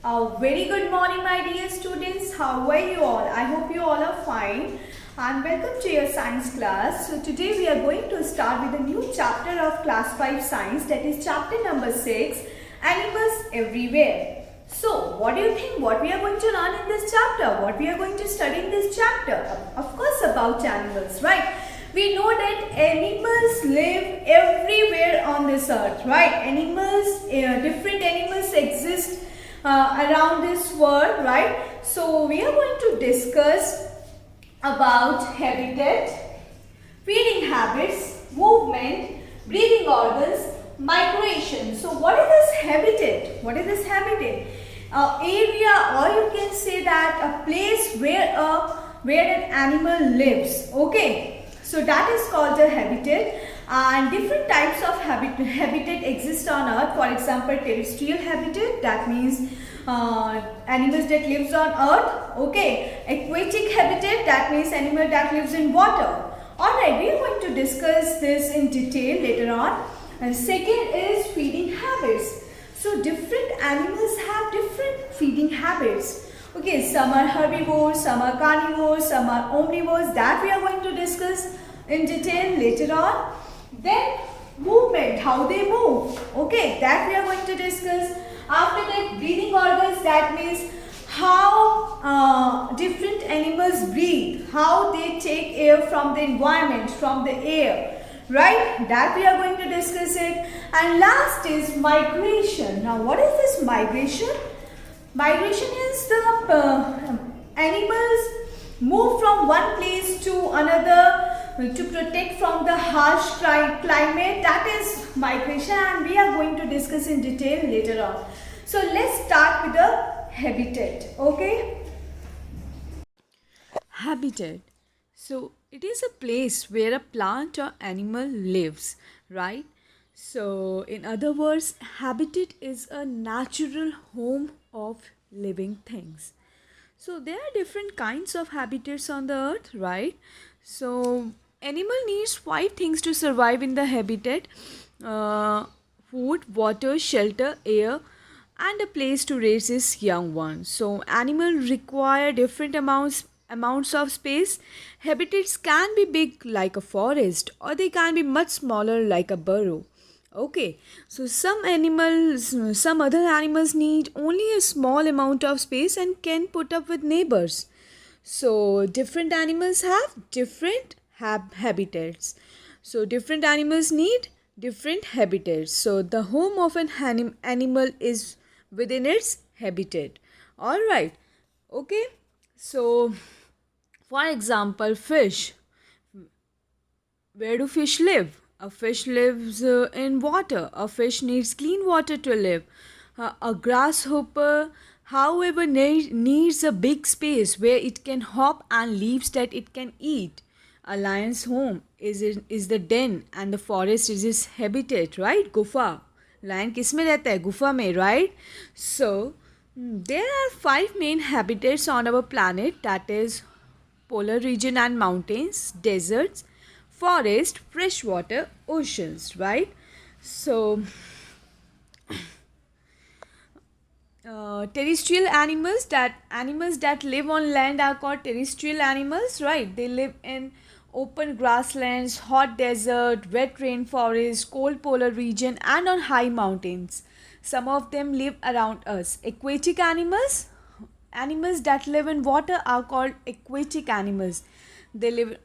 A very good morning, my dear students. How are you all? I hope you all are fine. And welcome to your science class. So today we are going to start with a new chapter of class 5 science, that is chapter number 6, animals everywhere. So what do you think what we are going to learn in this chapter? What we are going to study in this chapter? Of course about animals, right? We know that animals live everywhere on this earth, right? Animals, different animals exist around this world, right? So we are going to discuss about habitat, feeding habits, movement, breathing organs, migration. So what is this habitat? What is this habitat? Area, or you can say that a place where an animal lives. Okay, so that is called a habitat. And different types of habitat exist on earth. For example, terrestrial habitat, that means animals that lives on earth. Okay, aquatic habitat, that means animal that lives in water. Alright, we are going to discuss this in detail later on. And second is feeding habits. So different animals have different feeding habits. Okay, some are herbivores, some are carnivores, some are omnivores. That we are going to discuss in detail later on. Then movement, how they move. Okay, that we are going to discuss. After that, breathing organs, that means how different animals breathe, how they take air from the environment, from the air, right? That we are going to discuss it. And last is migration. Now what is this migration? Migration is the animals move from one place to another to protect from the harsh climate. That is migration, and we are going to discuss in detail later on. So let's start with the habitat. Okay, Habitat. So it is a place where a plant or animal lives, right? So, in other words, habitat is a natural home of living things. So there are different kinds of habitats on the earth, right? So animal needs five things to survive in the habitat: uh, food, water, shelter, air, and a place to raise its young ones. So animals require different amounts of space. Habitats can be big like a forest, or they can be much smaller like a burrow. Okay, so some other animals need only a small amount of space and can put up with neighbors. So different animals have different habitats. So different animals need different habitats. So the home of an animal is within its habitat. All right. Okay. So for example, fish. Where do fish live? A fish lives in water. A fish needs clean water to live. A grasshopper, however, needs a big space where it can hop and leaves that it can eat. A lion's home is the den, and the forest is his habitat, right? Gufa. Lion किस में रहता है? गुफा में, right? So, there are five main habitats on our planet, that is polar region and mountains, deserts, forest, freshwater, oceans, right? So terrestrial animals that live on land are called terrestrial animals, right? They live in open grasslands, hot desert, wet rainforest, cold polar region, and on high mountains. Some of them live around us. Aquatic animals that live in water are called aquatic animals. They live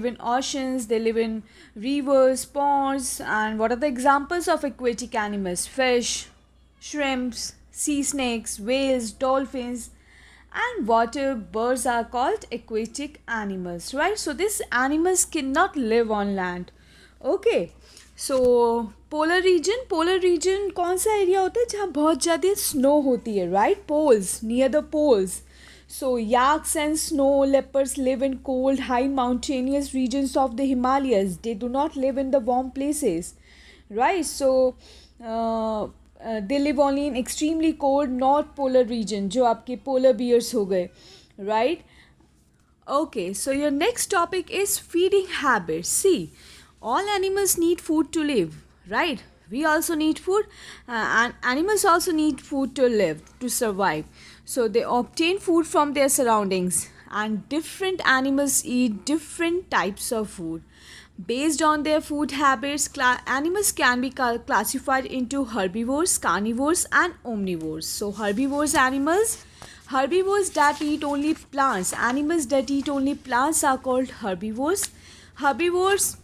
in oceans, they live in rivers, ponds. And what are the examples of aquatic animals? Fish, shrimps, sea snakes, whales, dolphins, and water birds are called aquatic animals, right? So these animals cannot live on land. Okay, so polar region कौन सा area होता है जहाँ बहुत ज़्यादा snow होती है, right? Poles, near the poles. So yaks and snow leopards live in cold, high mountainous regions of the Himalayas. They do not live in the warm places, right? So they live only in extremely cold north polar region, जो आपके polar bears हो गए, right? Okay, so your next topic is feeding habits. See, all animals need food to live, right? We also need food, and animals also need food to live, to survive. So they obtain food from their surroundings, and different animals eat different types of food. Based on their food habits, animals can be classified into herbivores, carnivores, and omnivores. So herbivores that eat only plants. Animals that eat only plants are called herbivores. Herbivores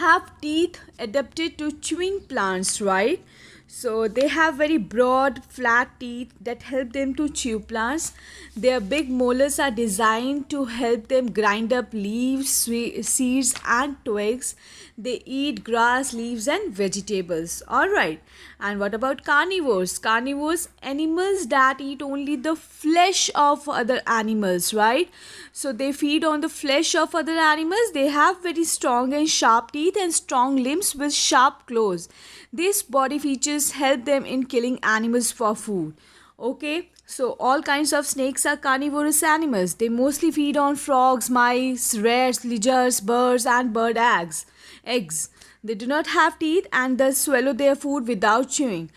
have teeth adapted to chewing plants, right? So they have very broad, flat teeth that help them to chew plants. Their big molars are designed to help them grind up leaves, seeds, and twigs. They eat grass, leaves, and vegetables. Alright. And what about carnivores? Carnivores, animals that eat only the flesh of other animals, right? So they feed on the flesh of other animals. They have very strong and sharp teeth and strong limbs with sharp claws. These body features help them in killing animals for food. Okay, so all kinds of snakes are carnivorous animals. They mostly feed on frogs, mice, rats, lizards, birds, and bird eggs. They do not have teeth and thus swallow their food without chewing.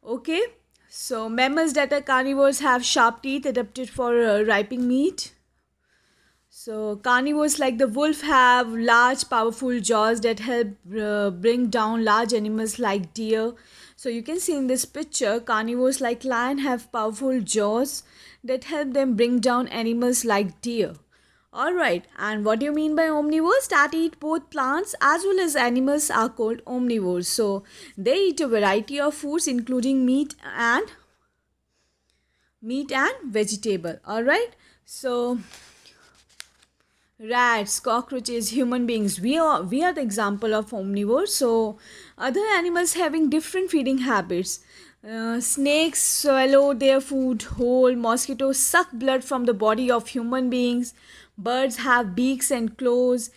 Okay, so mammals that are carnivores have sharp teeth adapted for ripening meat. So carnivores like the wolf have large powerful jaws that help bring down large animals like deer. So you can see in this picture, carnivores like lion have powerful jaws that help them bring down animals like deer. Alright, and what do you mean by omnivores? That eat both plants as well as animals are called omnivores. So they eat a variety of foods including meat and vegetable. Alright, so rats, cockroaches, human beings, we are the example of omnivores. So other animals having different feeding habits. Snakes swallow their food whole. Mosquitoes suck blood from the body of human beings. Birds have beaks and claws.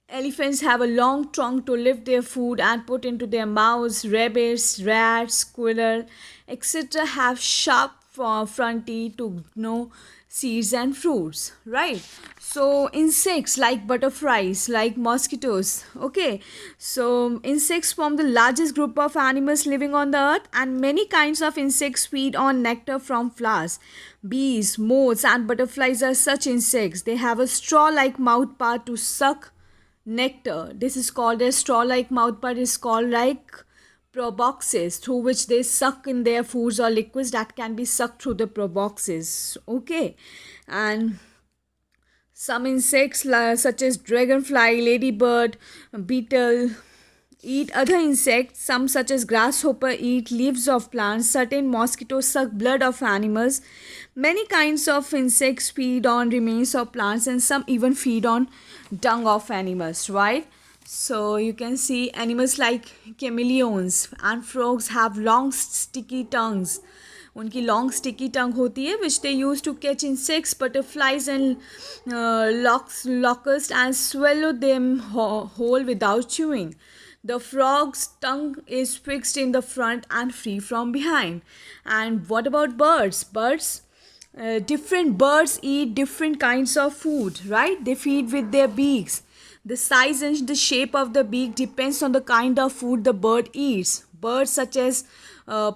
Elephants have a long trunk to lift their food and put into their mouths. Rabbits, rats, squirrel, etc. have sharp front teeth to gnaw seeds and fruits, right? So insects like butterflies, like mosquitoes. Okay, so insects form the largest group of animals living on the earth, and many kinds of insects feed on nectar from flowers. Bees, moths, and butterflies are such insects. They have a straw-like mouthpart to suck nectar. This is called a straw-like mouthpart is called like proboscis, through which they suck in their foods or liquids that can be sucked through the proboscis. Okay, and some insects such as dragonfly, ladybird, beetle eat other insects. Some such as grasshopper eat leaves of plants. Certain mosquitoes suck blood of animals. Many kinds of insects feed on remains of plants, and some even feed on dung of animals, right? So you can see animals like chameleons and frogs have long sticky tongues. उनकी long sticky tongue होती है which they use to catch insects, butterflies and locusts and swallow them whole without chewing. The frog's tongue is fixed in the front and free from behind. And what about birds? Different birds eat different kinds of food, right? They feed with their beaks. The size and the shape of the beak depends on the kind of food the bird eats. Birds such as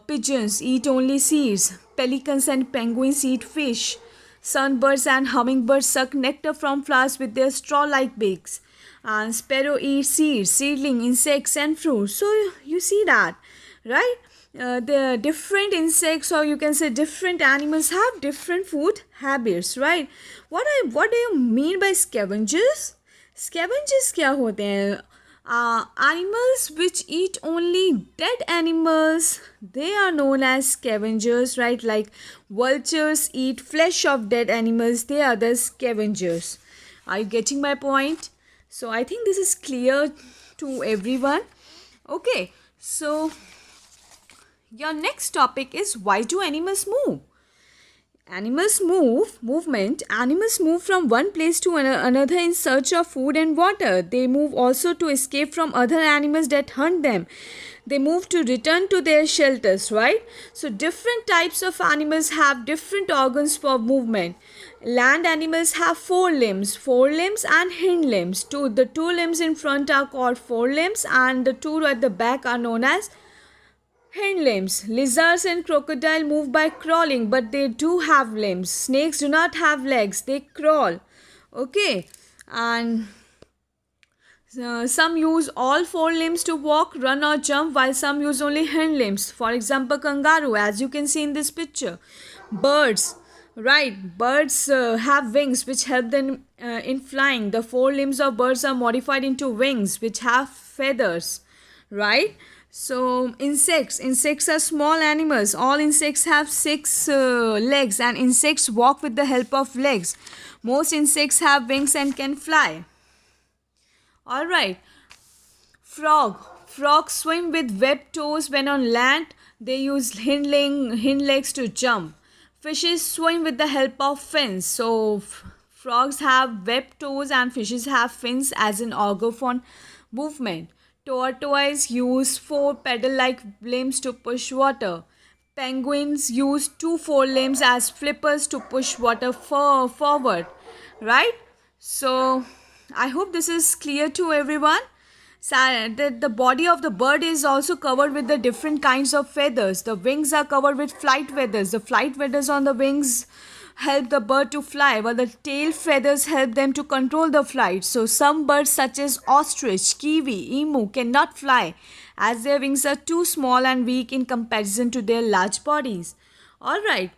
pigeons eat only seeds. Pelicans and penguins eat fish. Sunbirds and hummingbirds suck nectar from flowers with their straw-like beaks. And sparrow eats seeds, seedling, insects and fruits. So you see that, right? The different insects, or you can say different animals, have different food habits, right? What do you mean by scavengers? Scavengers क्या होते हैं? Animals which eat only dead animals, they are known as scavengers, right? Like vultures eat flesh of dead animals, they are the scavengers. Are you getting my point? So I think this is clear to everyone. Okay, so your next topic is, why do animals move? Animals move from one place to another in search of food and water. They move also to escape from other animals that hunt them. they move to return to their shelters, right? So different types of animals have different organs for movement. Land animals have forelimbs and hind limbs. The two limbs in front are called forelimbs and the two at the back are known as hind limbs. Lizards and crocodile move by crawling, but they do have limbs. Snakes do not have legs, they crawl. Okay, and some use all four limbs to walk, run, or jump, while some use only hind limbs. For example, kangaroo, as you can see in this picture. Birds, right? Birds have wings which help them in flying. The four limbs of birds are modified into wings which have feathers, right? So insects are small animals. All insects have six legs, and insects walk with the help of legs. Most insects have wings and can fly. Alright. Frogs swim with webbed toes when on land. They use hind legs to jump. Fishes swim with the help of fins. So frogs have webbed toes and fishes have fins as an organ for movement. Tortoises use four pedal-like limbs to push water. Penguins use two forelimbs as flippers to push water forward. Right? So I hope this is clear to everyone. The body of the bird is also covered with the different kinds of feathers. The wings are covered with flight feathers. The flight feathers on the wings help the bird to fly, while the tail feathers help them to control the flight. So some birds such as ostrich, kiwi, emu cannot fly as their wings are too small and weak in comparison to their large bodies. Alright.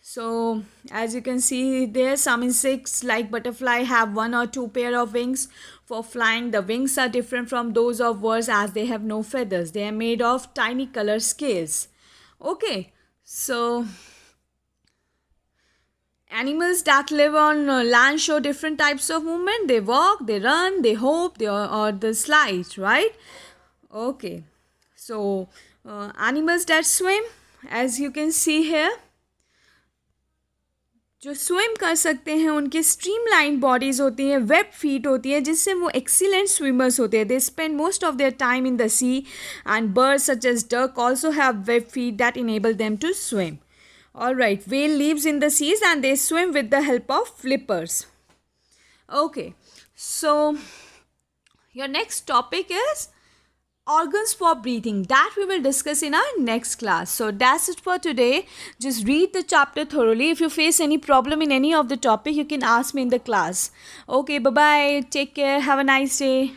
So as you can see there, some insects like butterfly have one or two pair of wings for flying. The wings are different from those of birds as they have no feathers. They are made of tiny color scales. Okay, so animals that live on land show different types of movement. They walk, they run, they hop, or they slide, right? Okay, so animals that swim, as you can see here, जो swim कर सकते हैं उनके streamline bodies होती हैं, web feet होती है, जिससे वो एक्सीलेंट स्विमर्स होते हैं. They spend most of their time in the sea and birds such as duck also have web feet that enable them to swim. Alright, whale lives in the seas and they swim with the help of flippers. Okay, so your next topic is organs for breathing. That we will discuss in our next class. So that's it for today. Just read the chapter thoroughly. If you face any problem in any of the topic, you can ask me in the class. Okay, bye-bye. Take care. Have a nice day.